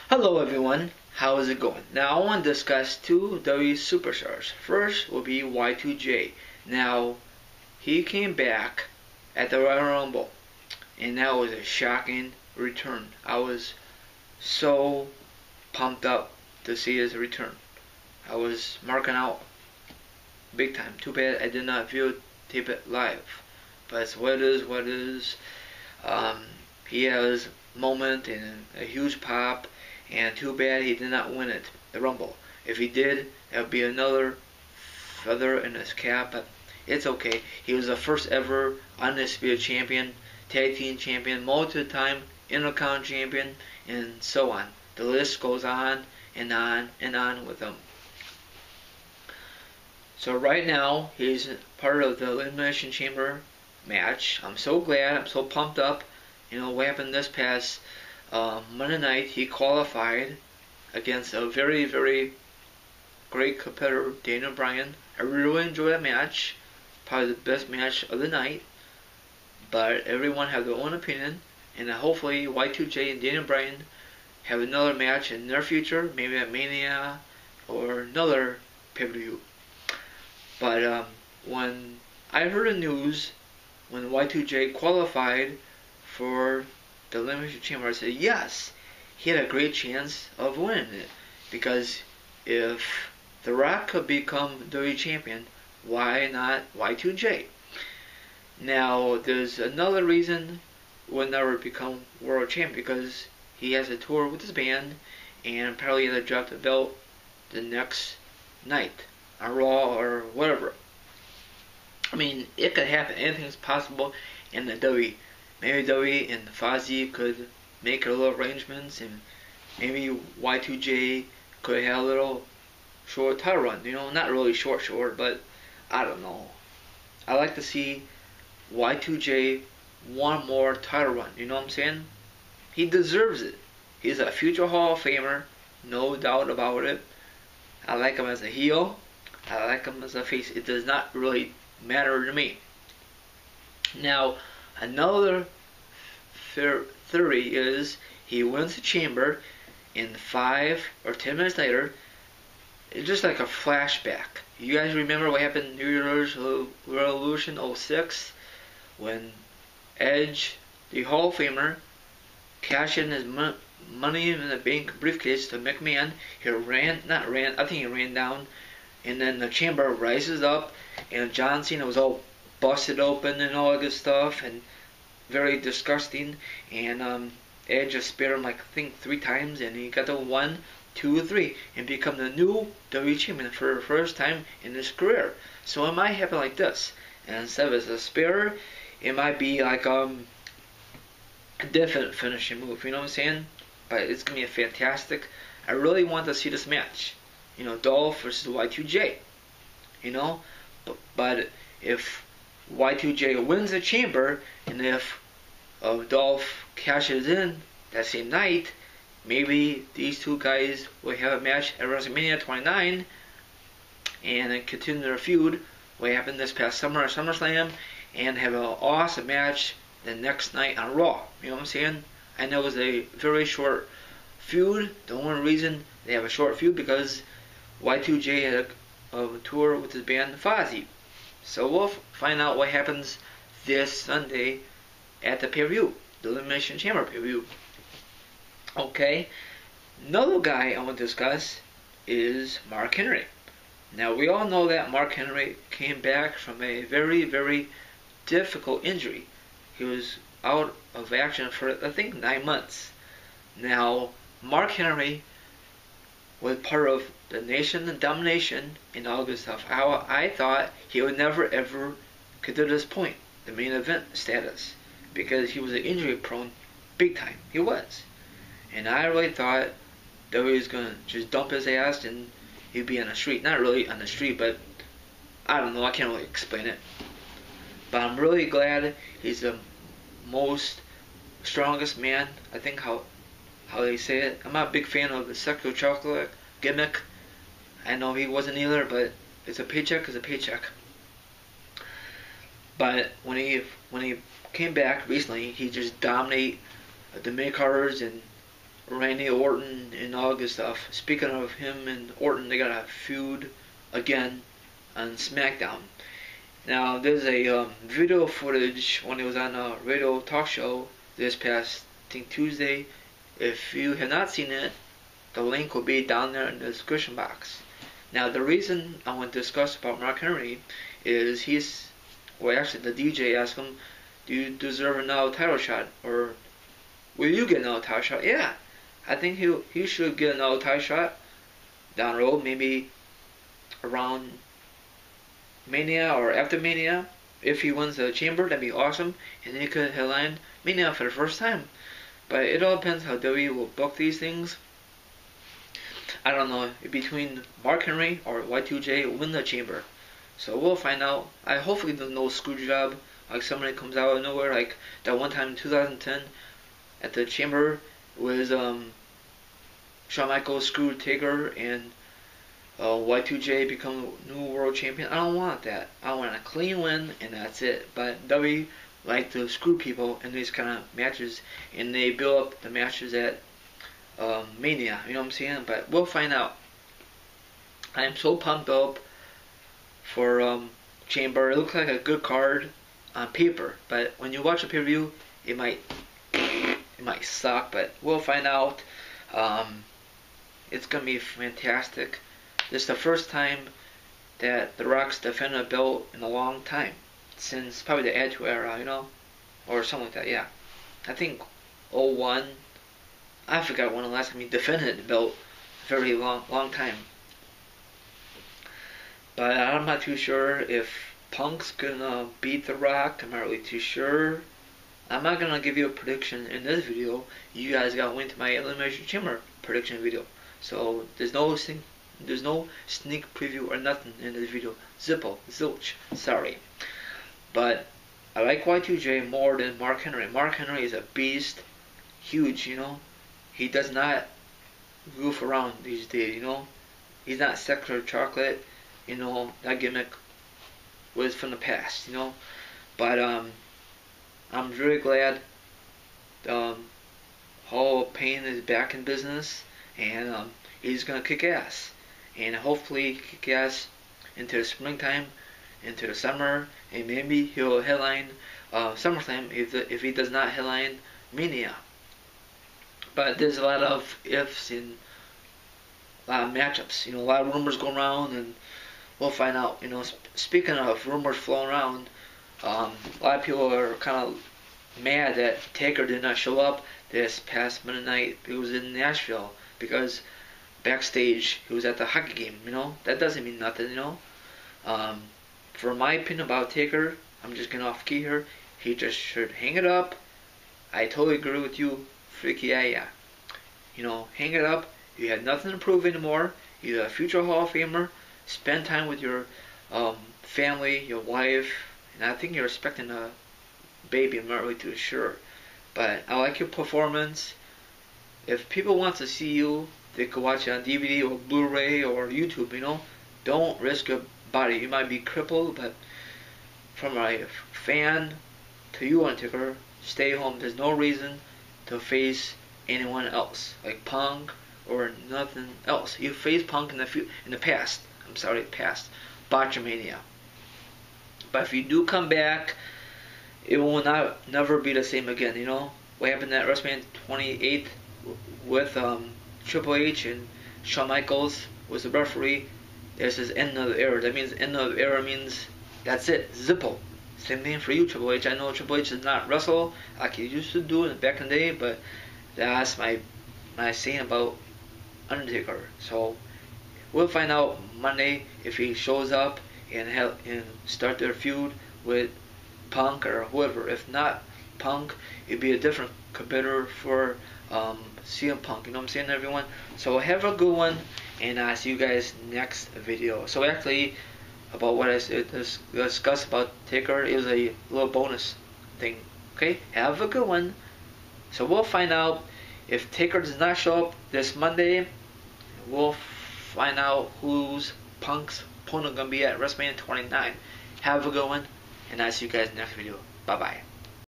Hello everyone, how is it going? Now I want to discuss two W superstars. First will be Y2J. Now he came back at the Royal Rumble and that was a shocking return. I was so pumped up to see his return. I was marking out big time. Too bad I did not videotape it live. But it's what it is, what it is. He has a moment and a huge pop. And too bad he did not win it, the Rumble. If he did, that would be another feather in his cap, but it's okay. He was the first ever undisputed champion, tag team champion, multi-time Intercontinental champion, and so on. The list goes on and on and on with him. So right now, he's part of the Elimination Chamber match. I'm so glad, I'm so pumped up. You know, what happened this past Monday night, he qualified against a very, very great competitor, Daniel Bryan. I really enjoyed that match. Probably the best match of the night. But everyone has their own opinion. And hopefully Y2J and Daniel Bryan have another match in their future. Maybe at Mania or another pay-per-view. But when I heard the news, when Y2J qualified for the Elimination Chamber, I said yes, he had a great chance of winning it, because if The Rock could become WWE champion, why not Y2J? Now there's another reason we'll never become world champion, because he has a tour with his band and probably gonna drop the belt the next night on Raw or whatever. I mean, it could happen. Anything's possible in the WWE. Maybe WWE and Fozzy could make a little arrangements, and maybe Y2J could have a little short title run. You know, not really short, but I don't know. I like to see Y2J one more title run. You know what I'm saying? He deserves it. He's a future Hall of Famer, no doubt about it. I like him as a heel. I like him as a face. It does not really matter to me. Now, another theory is he wins the chamber, and 5 or 10 minutes later, it's just like a flashback. You guys remember what happened in New Year's Revolution 06 when Edge, the Hall of Famer, cashed in his money in the bank briefcase to McMahon. He I think he ran down, and then the chamber rises up, and John Cena was all busted open and all that good stuff, and very disgusting. And Edge just spared him, like, I think 3 times, and he got the 1, 2, 3, and become the new WWE champion for the first time in his career. So it might happen like this, and instead of as a spear, it might be like a different finishing move. You know what I'm saying? But it's gonna be fantastic. I really want to see this match. You know, Dolph versus Y2J. You know, but if Y2J wins the chamber, and if Dolph cashes in that same night, maybe these two guys will have a match at WrestleMania 29 and then continue their feud, what happened this past summer at SummerSlam, and have an awesome match the next night on Raw. You know what I'm saying? I know it was a very short feud. The only reason they have a short feud because Y2J had a tour with his band Fozzy. So we'll find out what happens this Sunday at the pay-per-view, the Elimination Chamber pay-per-view. Okay, another guy I want to discuss is Mark Henry. Now we all know that Mark Henry came back from a very, very difficult injury. He was out of action for, I think, 9 months. Now, Mark Henry was part of the Nation of Domination in all good stuff. How I thought he would never ever get to this point, the main event status, because he was an injury prone big time. He was. And I really thought that he was going to just dump his ass and he'd be on the street. Not really on the street, but I don't know, I can't really explain it. But I'm really glad he's the strongest man. I think how they say it. I'm not a big fan of the sexual chocolate gimmick. I know he wasn't either, but it's a paycheck is a paycheck. But when he came back recently, he just dominated the mid-carders and Randy Orton and all good stuff. Speaking of him and Orton, they got a feud again on SmackDown. Now, there's a video footage when he was on a radio talk show this past, I think, Tuesday. If you have not seen it, the link will be down there in the description box. Now, the reason I want to discuss about Mark Henry is actually the DJ asked him, do you deserve another title shot? Or will you get another title shot? Yeah, I think he should get another title shot down the road, maybe around Mania or after Mania. If he wins the Chamber, that'd be awesome, and then he could headline Mania for the first time. But it all depends how WWE will book these things. I don't know, between Mark Henry or Y2J win the Chamber. So we'll find out. Hopefully there's no screw job, like somebody comes out of nowhere, like that one time in 2010 at the Chamber was Shawn Michaels screwed Taker and Y2J become new world champion. I don't want that. I want a clean win and that's it. But WWE like to screw people in these kind of matches, and they build up the matches at Mania. You know what I'm saying? But we'll find out. I am so pumped up for Chamber. It looks like a good card on paper, but when you watch a pay-per-view, it might suck. But we'll find out. It's gonna be fantastic. This is the first time that The Rock's defended a belt in a long time, since probably the Edge era, you know, or something like that. Yeah, I think 01. I forgot when the last time he defended the belt. Very long time. But I'm not too sure if Punk's gonna beat The Rock. I'm not really too sure. I'm not gonna give you a prediction in this video. You guys gotta wait to my Elimination Chamber prediction video. So there's no sneak preview or nothing in this video. Zippo, zilch, sorry. But I like Y2J more than Mark Henry. Mark Henry is a beast, huge, you know. He does not goof around these days, you know. He's not secular chocolate, you know. That gimmick was from the past, you know. But I'm really glad Hall of Pain is back in business, and he's gonna kick ass, and hopefully kick ass into the springtime, into the summer, and maybe he'll headline SummerSlam if he does not headline Mania. But there's a lot of ifs and a lot of matchups, you know, a lot of rumors going around, and we'll find out. You know, speaking of rumors flowing around, a lot of people are kind of mad that Taker did not show up this past Monday night. He was in Nashville because backstage he was at the hockey game. You know, that doesn't mean nothing. You know, for my opinion about Taker, I'm just getting off key here. He just should hang it up. I totally agree with you, freaky yeah. You know, hang it up. You have nothing to prove anymore. You're a future Hall of Famer. Spend time with your family, your wife, and I think you're expecting a baby. I'm not really too sure, but I like your performance. If people want to see you, they could watch it on DVD or Blu-ray or YouTube. You know, don't risk your body. You might be crippled, but from a fan to you, Undertaker, stay home. There's no reason to face anyone else, like Punk or nothing else. You faced Punk in the past. I'm sorry, past Botchamania. But if you do come back, it will never be the same again. You know what happened at WrestleMania 28 with Triple H and Shawn Michaels was the referee. This is end of the era. That means end of the era means that's it. Zippo. Same thing for you, Triple H. I know Triple H does not wrestle like he used to do it back in the day, but that's my saying about Undertaker. So we'll find out Monday if he shows up and start their feud with Punk or whoever. If not Punk, it'd be a different competitor for CM Punk. You know what I'm saying, everyone? So have a good one, and I'll see you guys next video. So actually, about what I discussed about Taker, it was a little bonus thing. Okay, have a good one. So we'll find out if Taker does not show up this Monday. We'll find out who's Punk's opponent gonna be at WrestleMania 29. Have a good one, and I'll see you guys next video. Bye bye.